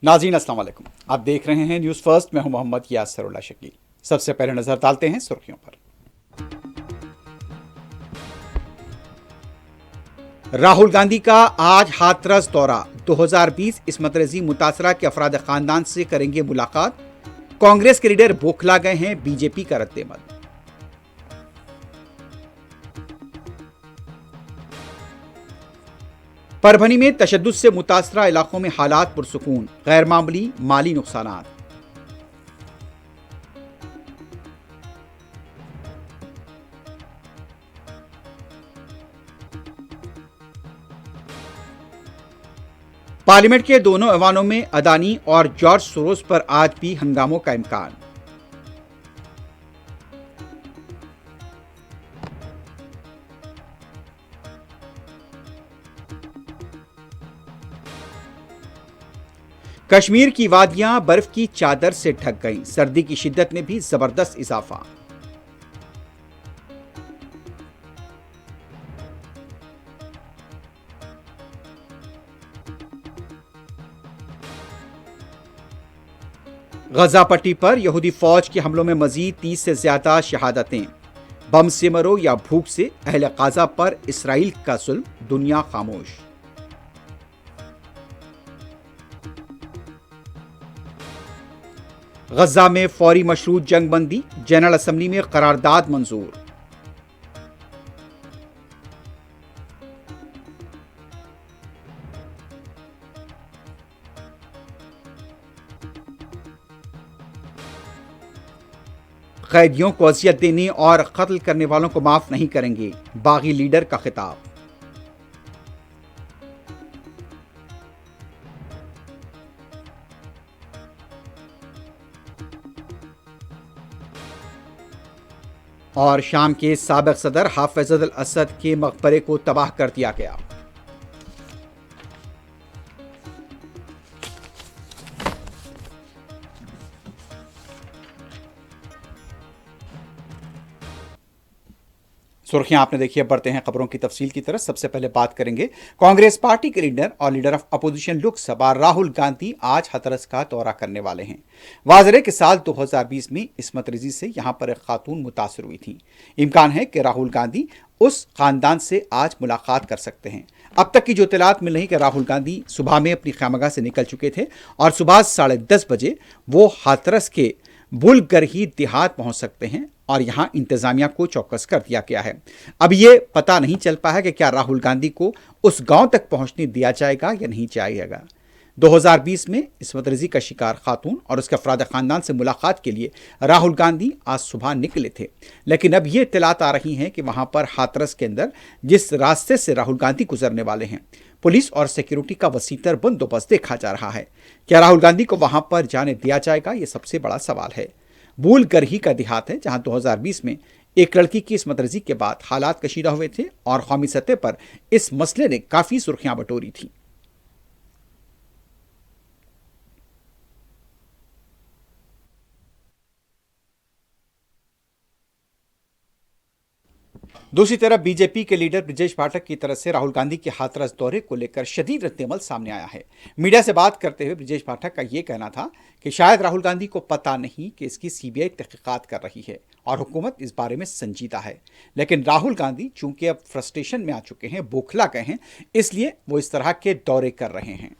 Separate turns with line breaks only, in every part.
नाज़रीन अस्सलाम वालेकुम। आप देख रहे हैं न्यूज़ फर्स्ट। मैं हूं मोहम्मद यासरुल्लाह शकील। सबसे पहले नजर डालते हैं सुर्खियों पर। राहुल गांधी का आज हाथरस दौरा। 2020 इस्मत रजी मुतासरा के अफराद खानदान से करेंगे मुलाकात। कांग्रेस के लीडर बौखला गए हैं बीजेपी का रद्देमल। परभनी में तशद्दुद से मुतासरा इलाकों में हालात पुरसुकून, गैर मामूली माली नुकसानात। पार्लियामेंट के दोनों ऐवानों में अदानी और जॉर्ज सोरोस पर आज भी हंगामों का इम्कान। कश्मीर की वादियां बर्फ की चादर से ढक गईं। सर्दी की शिद्दत में भी जबरदस्त इजाफा। गजा पट्टी पर यहूदी फौज के हमलों में मजीद 30 से ज्यादा शहादतें। बम से मरो या भूख से, अहले गाजा पर इसराइल का जुल्म, दुनिया खामोश। गजा में फौरी मशरूत जंग बंदी, जनरल असम्बली में करारदाद मंजूर। कैदियों को अजियत देने और कत्ल करने वालों को माफ नहीं करेंगे, बागी लीडर का खिताब। और शाम के साबिक सदर हाफिज अल असद के मकबरे को तबाह कर दिया गया। सुर्खियां आपने देखी। अब बढ़ते हैं खबरों की तफसील की तरफ। सबसे पहले बात करेंगे कांग्रेस पार्टी के लीडर और leader of opposition Lok Sabha Rahul Gandhi आज हथरस का दौरा करने वाले हैं। वाज़ेह है कि साल 2020 में इस्मत रजी से यहां पर एक खातून मुतासर हुई थी। इम्कान है कि राहुल गांधी उस खानदान से आज मुलाकात कर सकते हैं। अब तक की जो इत्तलात मिल रही कि राहुल गांधी सुबह में अपनी खैमगाह से निकल चुके थे और सुबह 10:30 बजे वो हाथरस के बुलगरही देहात पहुंच सकते हैं और यहां इंतजामिया को चौकस कर दिया गया है। अब यह पता नहीं चल पाया कि क्या राहुल गांधी को उस गांव तक पहुंचने दिया जाएगा या नहीं जाएगा। 2020 में इस्मत रजी का शिकार खातून और उसके अफराद खानदान से मुलाकात के लिए राहुल गांधी आज सुबह निकले थे, लेकिन अब ये इत्तलात आ रही हैं कि वहां पर हाथरस के अंदर जिस रास्ते से राहुल गांधी गुजरने वाले हैं, पुलिस और सिक्योरिटी का वसीतर बंदोबस्त देखा जा रहा है। क्या राहुल गांधी को वहां पर जाने दिया जाएगा, यह सबसे बड़ा सवाल है। बुलगरही का देहात है जहां 2020 में एक लड़की की इस्मत रजी के बाद हालात कशीदा हुए थे और कौमी सतह पर इस मसले ने काफी सुर्खियां बटोरी थी। दूसरी तरफ बीजेपी के लीडर ब्रजेश पाठक की तरफ से राहुल गांधी के हाथरस दौरे को लेकर शदीद रद्देमल सामने आया है। मीडिया से बात करते हुए ब्रजेश पाठक का यह कहना था कि शायद राहुल गांधी को पता नहीं कि इसकी सीबीआई तहकीकात कर रही है और हुकूमत इस बारे में संजीदा है, लेकिन राहुल गांधी चूंकि अब फ्रस्ट्रेशन में आ चुके हैं, बौखला गए हैं, इसलिए वो इस तरह के दौरे कर रहे हैं।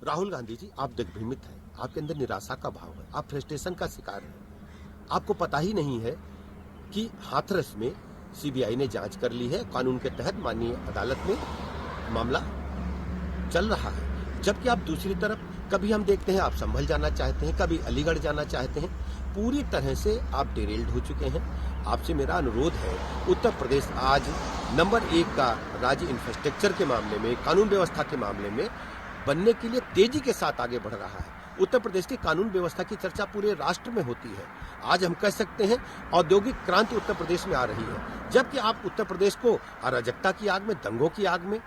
राहुल गांधी जी, आप दिग्भ्रमित हैं, आपके अंदर निराशा का भाव है, आप फ्रस्ट्रेशन का शिकार हैं। आपको पता ही नहीं है कि हाथरस में सीबीआई ने जांच कर ली है, कानून के तहत माननीय अदालत में मामला चल रहा है। जबकि आप दूसरी तरफ कभी हम देखते हैं आप संभल जाना चाहते हैं, कभी अलीगढ़ जाना चाहते हैं। पूरी तरह से आप डिरेल्ड हो चुके हैं। आपसे मेरा अनुरोध है, उत्तर प्रदेश आज नंबर 1 का राज्य इंफ्रास्ट्रक्चर के मामले में, कानून व्यवस्था के मामले में बनने के लिए तेजी के साथ आगे बढ़ रहा है। उत्तर प्रदेश की कानून व्यवस्था की चर्चा पूरे राष्ट्र में होती है। आज हम कह सकते हैं औद्योगिक क्रांति उत्तर प्रदेश में आ रही है, जबकि आप उत्तर प्रदेश को अराजकता की आग में, दंगों की आग में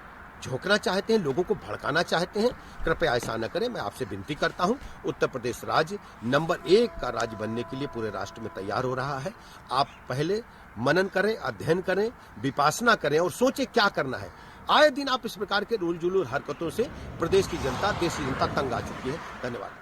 झोंकना चाहते हैं, लोगों को भड़काना चाहते हैं। कृपया ऐसा न करें, मैं आपसे विनती करता हूं। उत्तर प्रदेश राज्य नंबर 1 का राज्य बनने के लिए पूरे राष्ट्र में तैयार हो रहा है। आप पहले मनन करें, अध्ययन करें, विपासना करें और सोचें क्या करना है। आए दिन आप इस प्रकार के रूल जुलूल हरकतों से प्रदेश की जनता, देश की जनता तंग आ चुकी है। धन्यवाद।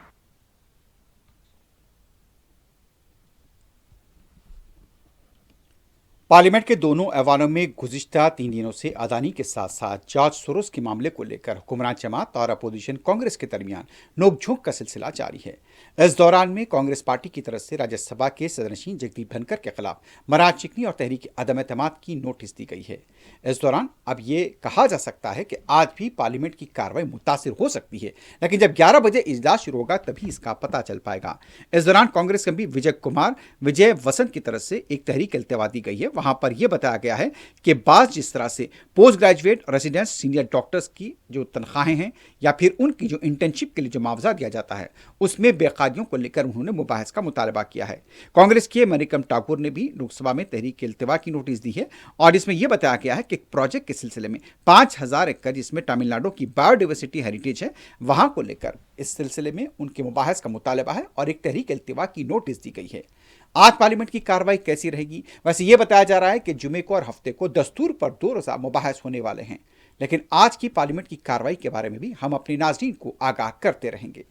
पार्लियामेंट के दोनों ऐवानों में गुज़िश्ता 3 दिनों से अदानी के साथ साथ जॉर्ज सोरोस के मामले को लेकर हुक्मरान जमात और अपोजिशन कांग्रेस के दरमियान नोकझोंक का सिलसिला जारी है। इस दौरान में कांग्रेस पार्टी की तरफ से राज्यसभा के सदनशीन जगदीप धनखड़ के खिलाफ मराज चिकनी और तहरीक अदम एतमाद की नोटिस दी गई है। इस दौरान अब ये कहा जा सकता है कि आज भी पार्लियामेंट की कार्रवाई मुतासिर हो सकती है, लेकिन जब 11 बजे इजलास शुरू होगा तभी इसका पता चल पाएगा। इस दौरान कांग्रेस के एमपी विजय वसंत की तरफ से एक तहरीक इल्तिवा दी गई है। वहां पर यह बताया गया है कि बाज जिस तरह से पोस्ट ग्रेजुएट और रेजिडेंट सीनियर डॉक्टर्स की जो तनख्वाहें हैं या फिर उनकी जो इंटर्नशिप के लिए जो मुआवजा दिया जाता है उसमें बेकायदियों को लेकर उन्होंने मुबाहस का मुतालबा किया है। कांग्रेस के मरियम ठाकुर ने भी लोकसभा में तहरीक इल्तिवा की नोटिस दी है और इसमें यह बताया गया है कि प्रोजेक्ट के सिलसिले में 5,000 एकड़ जिसमें तमिलनाडु की बायोडाइवर्सिटी हेरिटेज है वहां को लेकर इस सिलसिले में उनके मुबाहस का मुतालबा है और एक तहरीक इल्तिवा की नोटिस दी गई है। आज पार्लियामेंट की कार्रवाई कैसी रहेगी? वैसे यह बताया जा रहा है कि जुमे को और हफ्ते को दस्तूर पर 2 रोजा मुबाहस होने वाले हैं, लेकिन आज की पार्लियामेंट की कार्रवाई के बारे में भी हम अपने नाज़रीन को आगाह करते रहेंगे।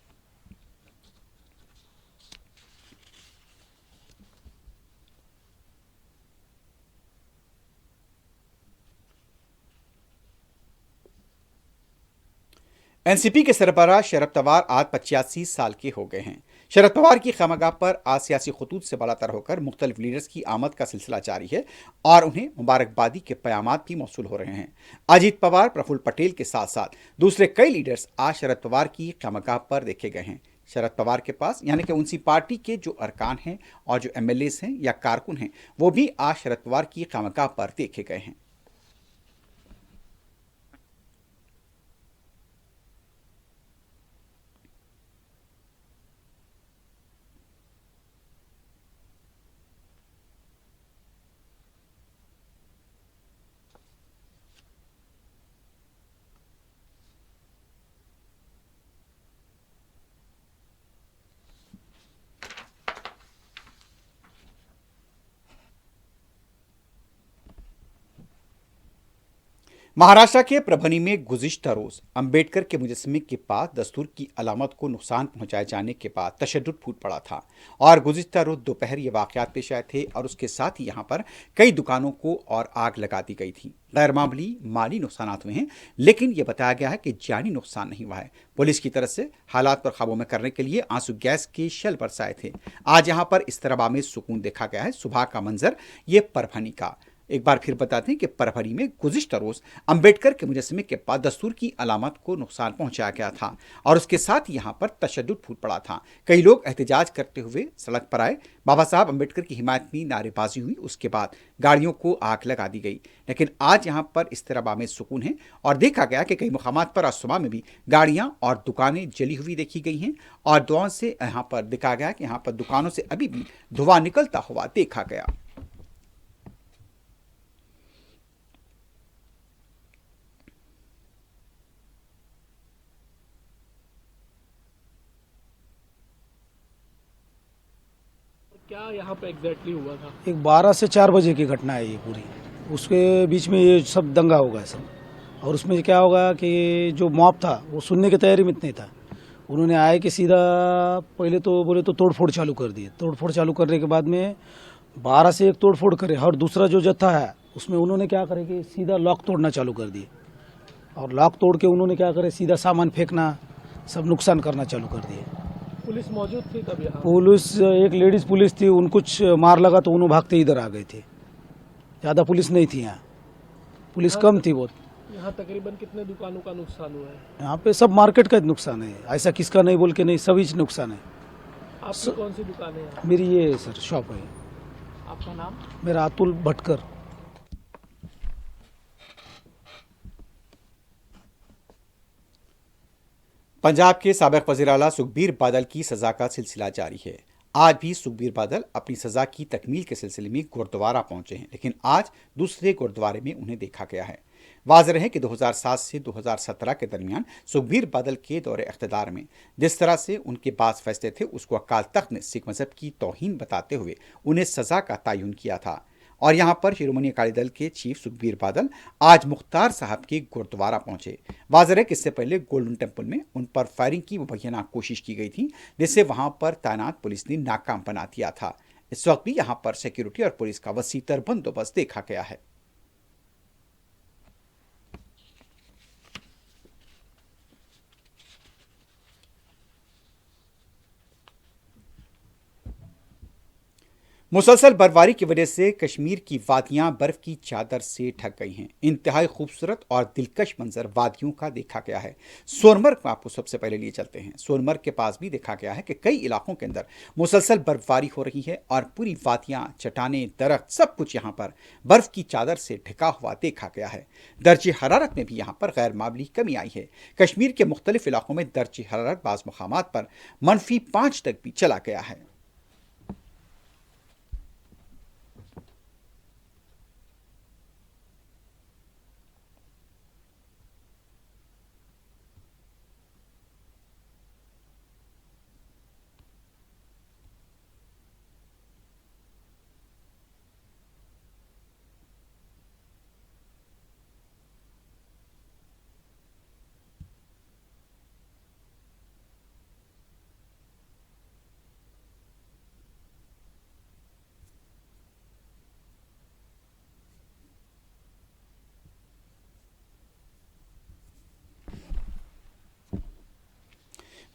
एनसीपी के सरबराह शरद पवार आज 85 साल के हो गए हैं। शरद पवार की खमगाह पर आज सियासी खतूत से बालातर होकर मुख्तलिफ लीडर्स की आमद का सिलसिला जारी है और उन्हें मुबारकबादी के प्यामात भी मौसूल हो रहे हैं। अजीत पवार, प्रफुल्ल पटेल के साथ साथ दूसरे कई लीडर्स आज शरद पवार की खमगाह पर देखे गए हैं। शरद पवार के पास यानी कि उनकी पार्टी के जो अरकान हैं और जो एमएलएस हैं या कारकुन हैं वो भी आज शरद पवार की खमगाह पर देखे गए हैं। महाराष्ट्र के प्रभनी में गुज़िश्ता रोज अंबेडकर के मुजस्समे के पास दस्तूर की अलामत को नुकसान पहुंचाए जाने के बाद तशद्दुद फूट पड़ा था और गुज़िश्ता रोज दोपहर ये वाक़यात पेश आए थे और उसके साथ ही यहां पर कई दुकानों को और आग लगा दी गई थी। गैर मामूली माली नुकसान हुए हैं, लेकिन यह बताया गया है कि जानी नुकसान नहीं हुआ है। पुलिस की तरफ से हालात पर काबू में करने के लिए आंसू गैस के शेल बरसाए थे। आज यहां पर इस तरह में सुकून देखा गया है। सुबह का मंजर ये परभनी का। एक बार फिर बताते हैं कि परभनी में गुज़िश्ता रोज अंबेडकर के मुजस्समे के पास दस्तूर की अलामत को नुकसान पहुंचाया गया था और उसके साथ यहां पर तशद्दुद फूट पड़ा था। कई लोग एहतजाज करते हुए सड़क पर आए, बाबा साहब अंबेडकर की हिमायत में नारेबाजी हुई, उसके बाद गाड़ियों को आग लगा दी गई। लेकिन आज यहां पर इस तरह में सुकून है और देखा गया कि कई मुकामात पर आज सुबह में भी गाड़ियां और दुकानें जली हुई देखी गई हैं और धुआं से यहाँ पर देखा गया कि यहाँ पर दुकानों से अभी भी धुआं निकलता हुआ देखा गया।
क्या यहाँ पे एग्जैक्टली हुआ था?
एक 12 से 4 बजे की घटना है ये पूरी। उसके बीच में ये सब दंगा होगा सब, और उसमें क्या होगा कि जो मॉब था वो सुनने की तैयारी में नहीं था। उन्होंने आए कि सीधा पहले तो बोले तो तोड़फोड़ चालू कर दिए। तोड़फोड़ चालू करने के बाद में 12 से एक तोड़फोड़ करे और दूसरा जो जत्था है उसमें उन्होंने क्या करे कि सीधा लॉक तोड़ना चालू कर दिए और लॉक तोड़ के उन्होंने क्या करे सीधा सामान फेंकना, सब नुकसान करना चालू कर दिए।
पुलिस मौजूद थी तब यहाँ?
पुलिस, एक लेडीज पुलिस थी, उन कुछ मार लगा तो उन्होंने भागते इधर आ गए थे। ज़्यादा पुलिस नहीं थी यहाँ, पुलिस कम थी बहुत।
यहाँ तकरीबन कितने दुकानों का नुकसान हुआ है?
यहाँ पे सब मार्केट का नुकसान है, ऐसा किसका नहीं बोल के नहीं, सभी नुकसान है।
आपकी कौन सी दुकान है यहाँ?
मेरी ये सर शॉप है।
आपका नाम?
मेरा अतुल भटकर।
पंजाब के साबिक वज़ीर आला सुखबीर बादल की सजा का सिलसिला जारी है। आज भी सुखबीर बादल अपनी सजा की तकमील के सिलसिले में गुरुद्वारा पहुंचे हैं, लेकिन आज दूसरे गुरुद्वारे में उन्हें देखा गया है। वाज़ेह है कि 2007 से 2017 के दरमियान सुखबीर बादल के दौरे इख्तिदार में जिस तरह से उनके पास फैसले थे उसको अकाल तख्त ने सिख मजहब की तौहीन बताते हुए उन्हें सजा का तयन किया था और यहां पर शिरोमणि अकाली दल के चीफ सुखबीर बादल आज मुख्तार साहब के गुरुद्वारा पहुंचे। वाज़ेह है कि इससे पहले गोल्डन टेम्पल में उन पर फायरिंग की मुबैना कोशिश की गई थी, जिससे वहां पर तैनात पुलिस ने नाकाम बना दिया था। इस वक्त भी यहां पर सिक्योरिटी और पुलिस का वसीतर बंदोबस्त देखा गया है। मुसलसल बर्फबारी की वजह से कश्मीर की वादियां बर्फ की चादर से ढक गई हैं। इंतहाई खूबसूरत और दिलकश मंजर वादियों का देखा गया है। सोनमर्ग में आपको सबसे पहले लिए चलते हैं। सोनमर्ग के पास भी देखा गया है कि कई इलाकों के अंदर मुसलसल बर्फबारी हो रही है और पूरी वादियां, चट्टानें, दरख्त सब कुछ यहां पर बर्फ की चादर से ढका हुआ देखा गया है। दर्जे हरारत में भी यहां पर गैर मामूली कमी आई है। कश्मीर के मुख्तलिफ इलाकों में दर्जे हरारत बाज़ मुकामात पर -5 तक भी चला गया है।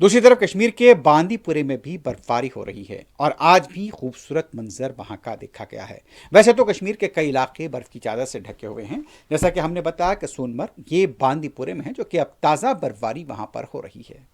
दूसरी तरफ कश्मीर के बांदीपुरे में भी बर्फबारी हो रही है और आज भी खूबसूरत मंजर वहां का देखा गया है। वैसे तो कश्मीर के कई इलाके बर्फ की चादर से ढके हुए हैं, जैसा कि हमने बताया कि सोनमर्ग ये बांदीपुरे में है, जो कि अब ताज़ा बर्फबारी वहां पर हो रही है।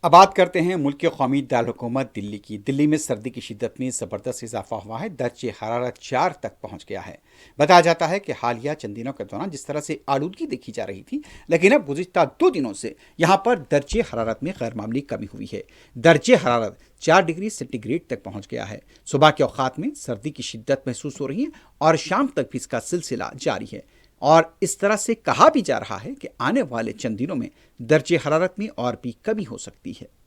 अब बात करते हैं मुल्क के कौमी दारकूमत दिल्ली की। दिल्ली में सर्दी की शिद्दत में ज़बरदस्त इजाफा हुआ है। दर्जे हरारत 4 तक पहुंच गया है। बताया जाता है कि हालिया चंद दिनों के दौरान जिस तरह से आलूदगी देखी जा रही थी, लेकिन अब गुज़िश्ता 2 दिनों से यहां पर दर्जे हरारत में गैर मामूली कमी हुई है। दर्जे हरारत 4 डिग्री सेंटीग्रेड तक पहुंच गया है। सुबह के औकात में सर्दी की शिद्दत महसूस हो रही है और शाम तक भी इसका सिलसिला जारी है। और इस तरह से कहा भी जा रहा है कि आने वाले चंद दिनों में दर्जे हरारत में और भी कमी हो सकती है।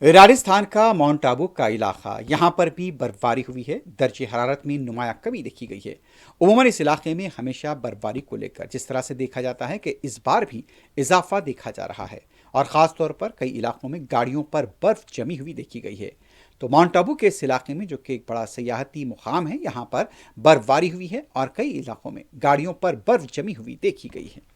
राजस्थान का माउंट आबू का इलाका, यहां पर भी बर्फबारी हुई है। दर्जे हरारत में नुमाया कमी देखी गई है। उमूमन इस इलाके में हमेशा बर्फबारी को लेकर जिस तरह से देखा जाता है कि इस बार भी इजाफा देखा जा रहा है और ख़ास तौर पर कई इलाकों में गाड़ियों पर बर्फ जमी हुई देखी गई है। तो माउंट आबू के इस इलाके में, जो कि एक बड़ा सयाहती मुकाम है, यहाँ पर बर्फबारी हुई है और कई इलाकों में गाड़ियों पर बर्फ जमी हुई देखी गई है।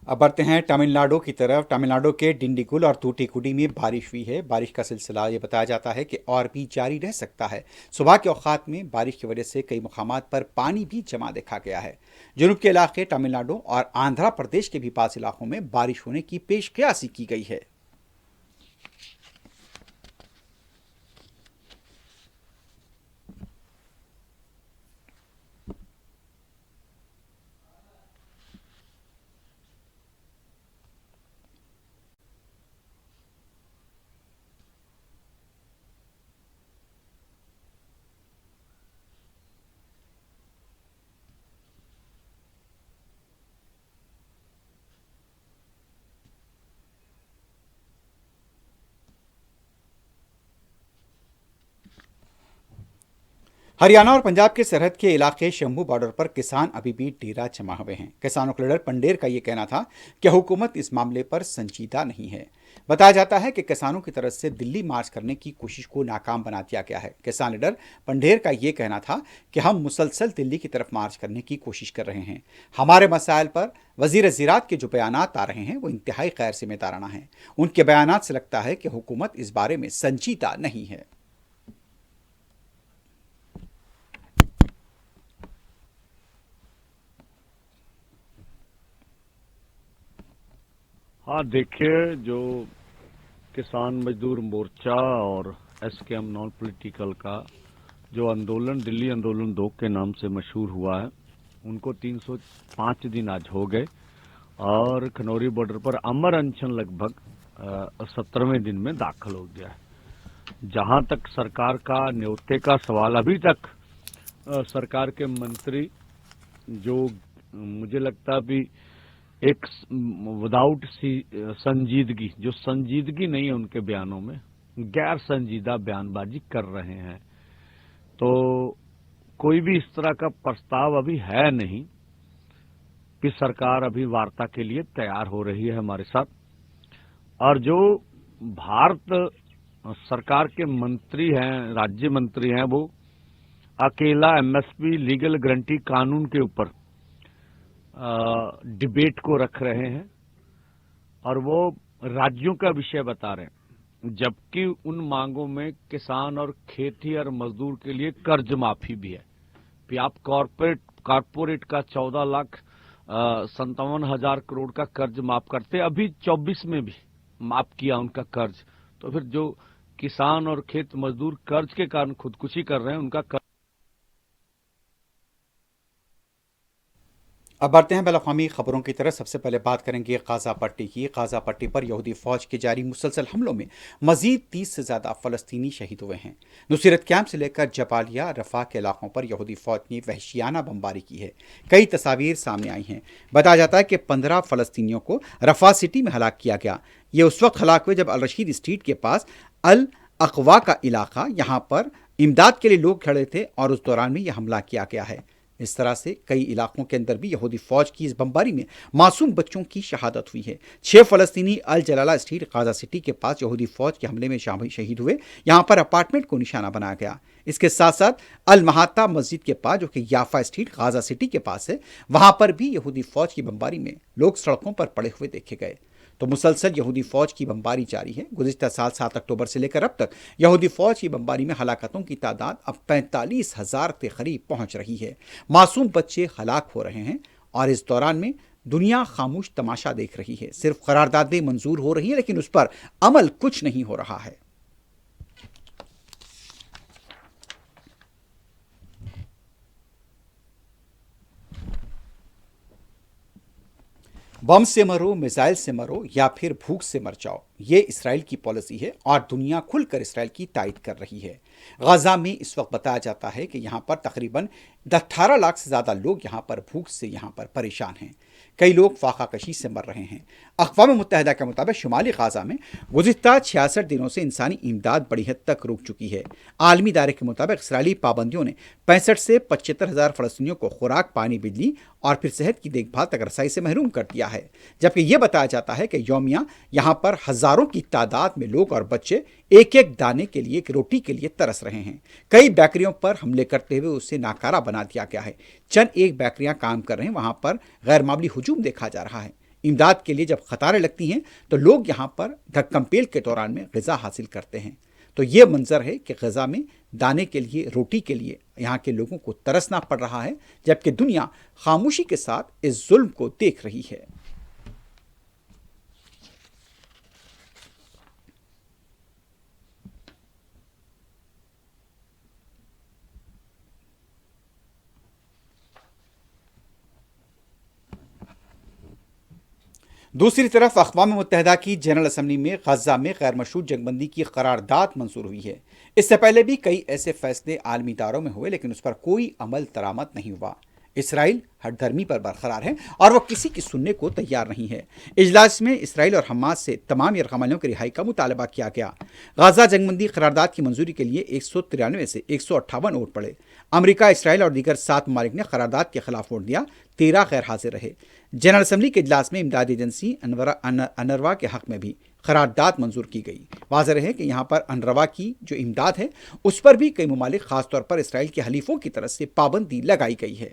अब बढ़ते हैं तमिलनाडु की तरफ। तमिलनाडु के डिंडीगुल और तूतीकुडी में बारिश हुई है। बारिश का सिलसिला ये बताया जाता है कि और भी जारी रह सकता है। सुबह के औकात में बारिश की वजह से कई मुकामात पर पानी भी जमा देखा गया है। जुनूब के इलाके तमिलनाडु और आंध्र प्रदेश के भी पास इलाकों में बारिश होने की पेशकयासी की गई है। हरियाणा और पंजाब के सरहद के इलाके शंभू बॉर्डर पर किसान अभी भी डेरा जमा हुए हैं। किसानों के लीडर पंडेर का यह कहना था कि हुकूमत इस मामले पर संजीदा नहीं है। बताया जाता है कि किसानों की तरफ से दिल्ली मार्च करने की कोशिश को नाकाम बना दिया गया है। किसान लीडर पंडेर का यह कहना था कि हम मुसलसल दिल्ली की तरफ मार्च करने की कोशिश कर रहे हैं। हमारे मसाइल पर वजीर ज़राअत के जो बयानात आ रहे हैं वो इंतहाई गैर जिम्मेदाराना हैं। उनके बयानात से लगता है कि हुकूमत इस बारे में संजीदा नहीं है।
हाँ, देखिए, जो किसान मजदूर मोर्चा और एसकेएम नॉन पॉलिटिकल का जो आंदोलन दिल्ली आंदोलन 2 के नाम से मशहूर हुआ है, उनको 305 दिन आज हो गए और खनौरी बॉर्डर पर अमर अनशन लगभग 17वें दिन में दाखिल हो गया है। जहां तक सरकार का न्योते का सवाल, अभी तक सरकार के मंत्री जो मुझे लगता भी एक विदाउट संजीदगी, जो संजीदगी नहीं है उनके बयानों में, गैर संजीदा बयानबाजी कर रहे हैं। तो कोई भी इस तरह का प्रस्ताव अभी है नहीं कि सरकार अभी वार्ता के लिए तैयार हो रही है हमारे साथ। और जो भारत सरकार के मंत्री हैं, राज्य मंत्री हैं, वो अकेला एमएसपी लीगल गारंटी कानून के ऊपर डिबेट को रख रहे हैं और वो राज्यों का विषय बता रहे हैं, जबकि उन मांगों में किसान और खेती और मजदूर के लिए कर्ज माफी भी है। कि आप कॉर्पोरेट का 14,57,000 करोड़ का कर्ज माफ करते, अभी 24 में भी माफ किया उनका कर्ज। तो फिर जो किसान और खेत मजदूर कर्ज के कारण खुदकुशी कर रहे हैं, उनका कर्ज।
अब बढ़ते हैं बैनुल-अक़वामी खबरों की तरफ। सबसे पहले बात करेंगे गाजा पट्टी की। गाजा पट्टी पर यहूदी फौज के जारी मुसलसल हमलों में मजीद 30 से ज़्यादा फ़लस्तीनी शहीद हुए हैं। नुसीरत कैंप से लेकर जबालिया रफा के इलाकों पर यहूदी फौज ने वहशियाना बमबारी की है। कई तस्वीर सामने आई हैं। बताया जाता है कि 15 फ़लस्तीनियों को रफा सिटी में हलाक किया गया। ये उस वक्त हलाक हुए जब अल रशीद स्ट्रीट के पास अल अक़वा का इलाका, यहाँ पर इमदाद के लिए लोग खड़े थे और उस दौरान में यह हमला किया गया है। इस तरह से कई इलाकों के अंदर भी यहूदी फौज की इस बमबारी में मासूम बच्चों की शहादत हुई है। 6 फ़लस्तीनी अल जलाला स्ट्रीट गाजा सिटी के पास यहूदी फौज के हमले में शहीद हुए। यहाँ पर अपार्टमेंट को निशाना बनाया गया। इसके साथ साथ अल महाता मस्जिद के पास, जो कि याफा स्ट्रीट गाजा सिटी के पास है, वहाँ पर भी यहूदी फौज की बमबारी में लोग सड़कों पर पड़े हुए देखे गए। तो मुसलसल यहूदी फौज की बमबारी जारी है। गुज़िश्ता साल 7 अक्टूबर से लेकर अब तक यहूदी फौज की बमबारी में हलाकतों की तादाद अब 45,000 के करीब पहुंच रही है। मासूम बच्चे हलाक हो रहे हैं और इस दौरान में दुनिया खामोश तमाशा देख रही है। सिर्फ करारदादें मंजूर हो रही हैं, लेकिन उस पर अमल कुछ नहीं हो रहा है। बम से मरो, मिसाइल से मरो या फिर भूख से मर जाओ, ये इसराइल की पॉलिसी है और दुनिया खुलकर इसराइल की तायद कर रही है। गाजा में इस वक्त बताया जाता है कि यहाँ पर तकरीबन 18 लाख से ज़्यादा लोग यहाँ पर भूख से यहाँ पर परेशान हैं। कई लोग फाका कशी से मर रहे हैं। अक़वाम मुत्तहिदा के मुताबिक शुमाली गाजा में गुज़िश्ता 66 दिनों से इंसानी इमदाद बड़ी हद तक रुक चुकी है। आलमी इदारे के मुताबिक इसराइली पाबंदियों ने 65 से 75,000 फ़लस्तीनियों को खुराक, पानी, बिजली और फिर सेहत की देखभाल तक रसाई से महरूम कर दिया है। जबकि यह बताया जाता है कि यौमिया यहाँ पर हज़ारों की तादाद में लोग और बच्चे एक एक दाने के लिए, एक रोटी के लिए तरस रहे हैं। कई बेकरियों पर हमले करते हुए उसे नाकारा बना दिया गया है। चंद एक बेकरियां काम कर रहे हैं, वहां पर गैर मामूली हुजूम देखा जा रहा है। इमदाद के लिए जब कतारें लगती हैं तो लोग यहाँ पर धक्कमपेल के दौरान में ग़िज़ा हासिल करते हैं। तो ये मंजर है कि ग़ज़ा में दाने के लिए, रोटी के लिए यहाँ के लोगों को तरसना पड़ रहा है, जबकि दुनिया खामोशी के साथ इस जुल्म को देख रही है। दूसरी तरफ अक़वाम मुत्तहिदा की जनरल असम्बली में ग़ज़ा में गैर मशरूत जंगबंदी की करारदाद मंजूर हुई है। इससे पहले भी कई ऐसे फैसले आलमी इदारों में हुए, लेकिन उस पर कोई अमल दरामद नहीं हुआ। इसराइल हठधर्मी पर बरकरार है और वह किसी की सुनने को तैयार नहीं है। इजलास में इसराइल और हमास से तमाम यरगमालियों की रिहाई का मुतालबा किया गया। ग़ज़ा जंगबंदी करारदाद की मंजूरी के लिए 193 से 158 वोट पड़े। अमेरिका, इसराइल और दीगर 7 ममालिक ने करारदाद के खिलाफ वोट दिया, 13 गैर हाजिर रहे। जनरल असम्बली के इजलास में इमदादी एजेंसी अनरवा के हक में भी करारदाद मंजूर की गई। वाज़ेह है कि यहाँ पर अनरवा की जो इमदाद है उस पर भी कई ममालिक, खासतौर पर इसराइल के हलीफों की तरफ से पाबंदी लगाई गई है।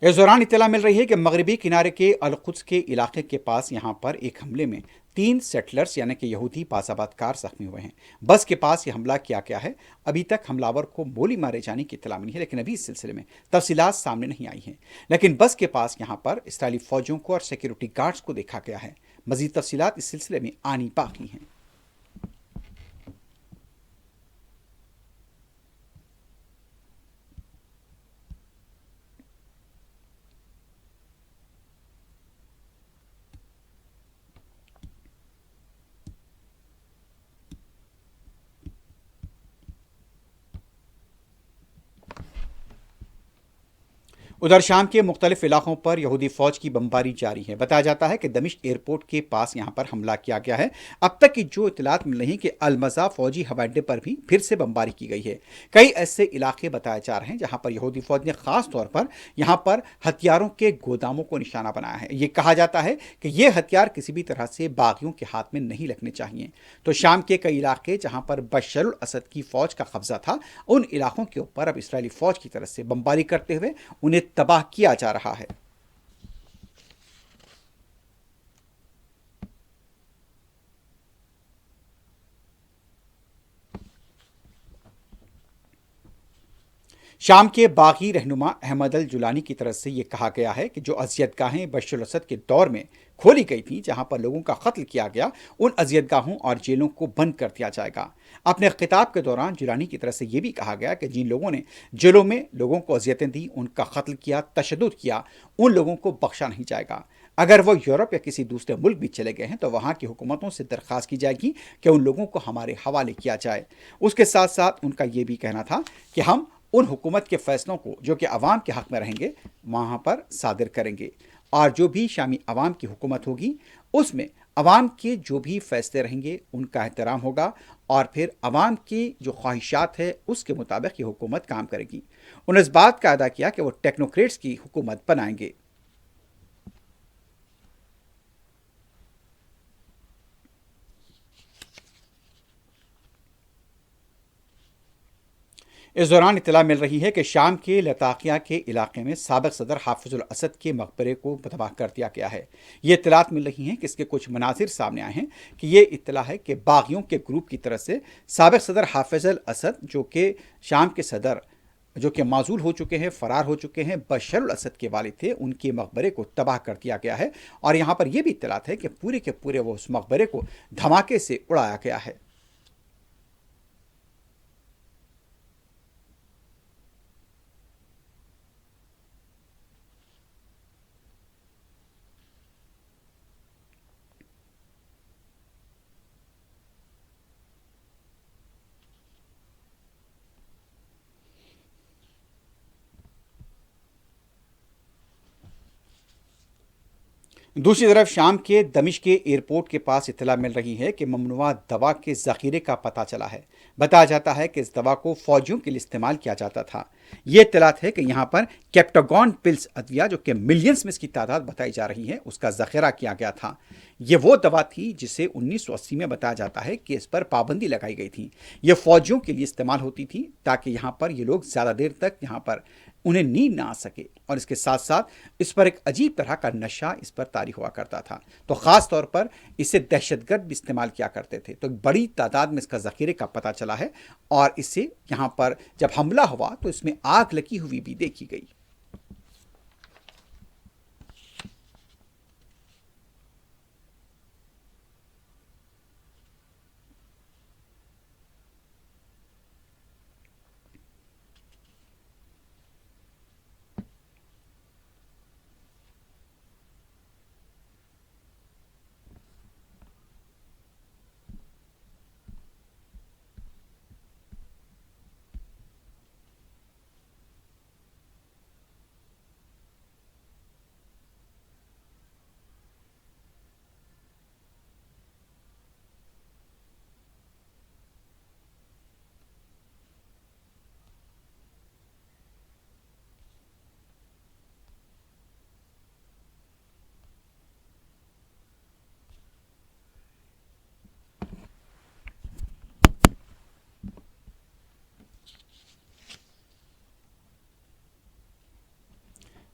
इस दौरान इत्तला मिल रही है कि मगरबी किनारे के अल-कुद्स के इलाके के पास यहाँ पर एक हमले में 3 सेटलर्स यानी कि यहूदी बाज़ाबात कार जख्मी हुए हैं। बस के पास यह हमला किया गया है। अभी तक हमलावर को गोली मारे जाने की इत्तला मिली है, लेकिन अभी इस सिलसिले में तफसीलात सामने नहीं आई हैं। लेकिन बस के पास यहाँ पर इसराइली फौजियों को और सिक्योरिटी गार्ड्स को देखा गया है। मजीद तफसीलात इस सिलसिले में आनी बाकी हैं। उधर शाम के मुख्तलिफ इलाकों पर यहूदी फौज की बमबारी जारी है। बताया जाता है कि दमिश्क एयरपोर्ट के पास यहाँ पर हमला किया गया है। अब तक की जो इतलात मिल रही है कि अल-मज़ा फौजी हवाई अड्डे पर भी फिर से बमबारी की गई है। कई ऐसे इलाके बताए जा रहे हैं जहाँ पर यहूदी फौज ने खास तौर पर यहाँ पर हथियारों के गोदामों को निशाना बनाया है। ये कहा जाता है कि ये हथियार किसी भी तरह से बागियों के हाथ में नहीं लगने चाहिए। तो शाम के कई इलाके जहाँ पर बशर अल असद की फौज का कब्जा था, उन इलाकों के ऊपर अब इसराइली फौज की तरफ से बमबारी करते हुए उन्हें तबाह किया जा रहा है। शाम के बागी रहनुमा अहमद अल जुलानी की तरफ से यह कहा गया है कि जो अजियतगाहें बशर असद के दौर में खोली गई थी, जहां पर लोगों का कत्ल किया गया, उन अजियतगाहों और जेलों को बंद कर दिया जाएगा। अपने खिताब के दौरान जुलानी की तरफ से यह भी कहा गया कि जिन लोगों ने जेलों में लोगों को अजियतें दी, उनका कत्ल किया, तशद्दुद किया, उन लोगों को बख्शा नहीं जाएगा। अगर वो यूरोप या किसी दूसरे मुल्क भी चले गए हैं तो वहाँ की हुकूमतों से दरख्वास्त की जाएगी कि उन लोगों को हमारे हवाले किया जाए। उसके साथ साथ उनका ये भी कहना था कि हम उन हुकूमत के फैसलों को जो कि अवाम के हक़ में रहेंगे वहाँ पर सादिर करेंगे, और जो भी शामी अवाम की हुकूमत होगी उसमें अवाम के जो भी फैसले रहेंगे उनका एहतराम होगा, और फिर अवाम की जो ख्वाहिशात है उसके मुताबिक ये हुकूमत काम करेगी। उन्होंने इस बात का अदा किया कि वो टेक्नोक्रेट्स की हुकूमत बनाएंगे। इस दौरान इत्तला मिल रही है कि शाम के लताकिया के इलाके में साबिक सदर हाफिजुल असद के मकबरे को तबाह कर दिया गया है। ये इत्तलात मिल रही हैं कि इसके कुछ मनाजिर सामने आए हैं कि ये इत्तला है कि बागियों के ग्रुप की तरफ से साबिक सदर हाफिजुल असद, जो कि शाम के सदर जो कि माजूल हो चुके हैं, फरार हो चुके हैं, बशर अल असद के वालिद थे, उनके मकबरे को तबाह कर दिया गया है। और यहाँ पर यह भी इत्तलात है कि पूरे के पूरे वो उस मकबरे को धमाके से उड़ाया गया है। दूसरी तरफ शाम के दमिश्क के एयरपोर्ट के पास इत्तला मिल रही है कि ममनुआ दवा के जखीरे का पता चला है। बताया जाता है कि इस दवा को फौजियों के लिए इस्तेमाल किया जाता था। ये इत्तलात है कि यहाँ पर कैप्टागॉन पिल्स अद्विया, जो कि मिलियंस में इसकी तादाद बताई जा रही है, उसका जखीरा किया गया था। ये वो दवा थी जिसे 1980 में बताया जाता है कि इस पर पाबंदी लगाई गई थी। ये फौजियों के लिए इस्तेमाल होती थी ताकि यहाँ पर ये लोग ज़्यादा देर तक यहाँ पर उन्हें नींद ना आ सके, और इसके साथ साथ इस पर एक अजीब तरह का नशा इस पर तारी हुआ करता था। तो ख़ास तौर पर इसे दहशतगर्द भी इस्तेमाल किया करते थे। तो बड़ी तादाद में इसका ज़ख़ीरे का पता चला है, और इससे यहाँ पर जब हमला हुआ तो इसमें आग लगी हुई भी देखी गई।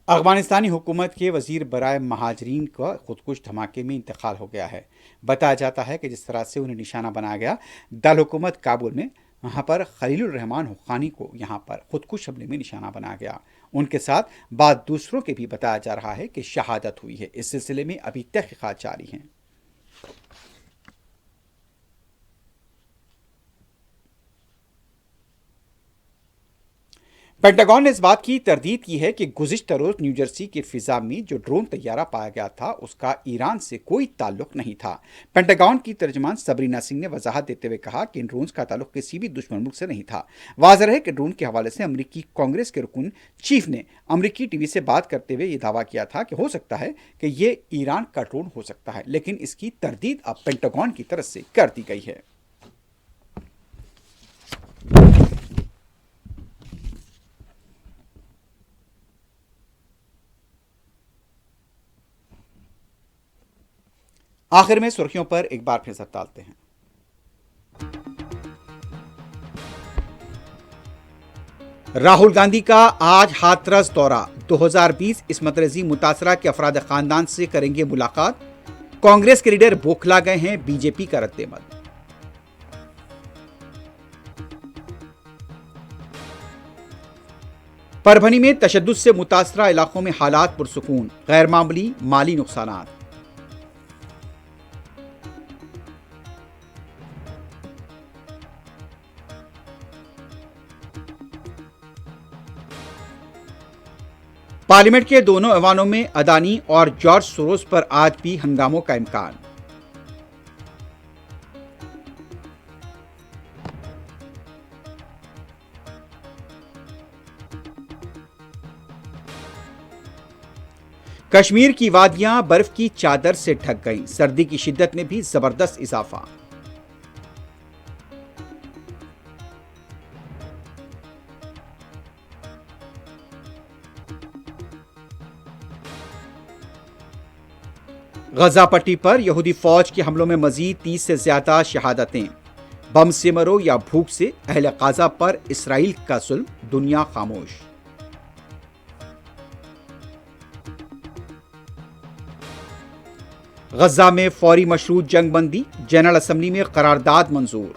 अफगानिस्तानी हुकूमत के वजीर बराए महाजरीन का खुदकुश धमाके में इंतकाल हो गया है। बताया जाता है कि जिस तरह से उन्हें निशाना बनाया गया, दारुल हुकूमत काबुल में वहाँ पर खलीलुर रहमान हुक्कानी को यहाँ पर खुदकुश हमले में निशाना बनाया गया। उनके साथ बाद दूसरों के भी बताया जा रहा है कि शहादत हुई है। इस सिलसिले में अभी तहकीकात जारी हैं। पेंटागन ने इस बात की तरदीद की है कि गुज़िश्ता रोज न्यू जर्सी के फिजा में जो ड्रोन तैयारा पाया गया था उसका ईरान से कोई ताल्लुक नहीं था। पेंटागन की तर्जमान सबरीना सिंह ने वजाहत देते हुए कहा कि इन ड्रोन्स का ताल्लुक किसी भी दुश्मन मुल्क से नहीं था। वाज़ेह है कि ड्रोन के हवाले से अमरीकी कांग्रेस के रुकन चीफ ने अमरीकी टीवी से बात करते हुए ये दावा किया था कि हो सकता है कि ये ईरान का ड्रोन हो सकता है, लेकिन इसकी तरदीद अब पेंटागन की तरफ से कर दी गई है। आखिर में सुर्खियों पर एक बार फिर से डालते हैं। राहुल गांधी का आज हाथरस दौरा, 2020 इस्मत रजी मुतासरा के अफराद खानदान से करेंगे मुलाकात। कांग्रेस के लीडर बौखला गए हैं बीजेपी का रद्देमल। परभनी में तशद्दुद से मुतासरा इलाकों में हालात पुरसुकून, गैर मामूली माली नुकसानात। पार्लियामेंट के दोनों ऐवानों में अदानी और जॉर्ज सोरोस पर आज भी हंगामों का इम्कान। कश्मीर की वादियां बर्फ की चादर से ढक गईं, सर्दी की शिद्दत में भी जबरदस्त इजाफा। गजा पट्टी पर यहूदी फौज के हमलों में मजीद 30 से ज्यादा शहादतें। बम से मरो या भूख से, अहले गाजा पर इसराइल का जुल्म, दुनिया खामोश। गजा में फौरी मशरूत जंग बंदी, जनरल असम्बली में करारदाद मंजूर।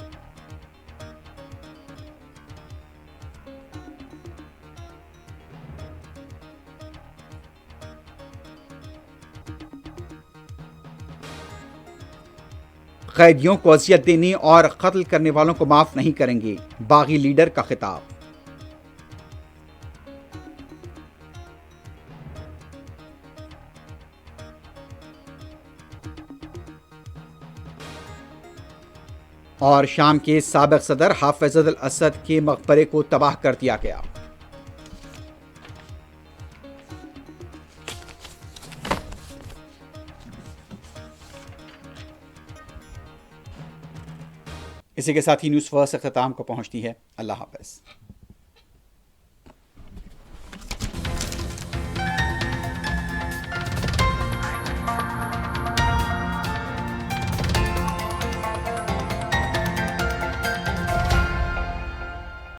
कैदियों को अजियत देने और कत्ल करने वालों को माफ नहीं करेंगे, बागी लीडर का खिताब। और शाम के साबिक सदर हाफिज अल असद के मकबरे को तबाह कर दिया गया। इसी के साथ ही न्यूज़ फर्स्ट अख्ताम को पहुंचती है। अल्लाह हाफ़िज़।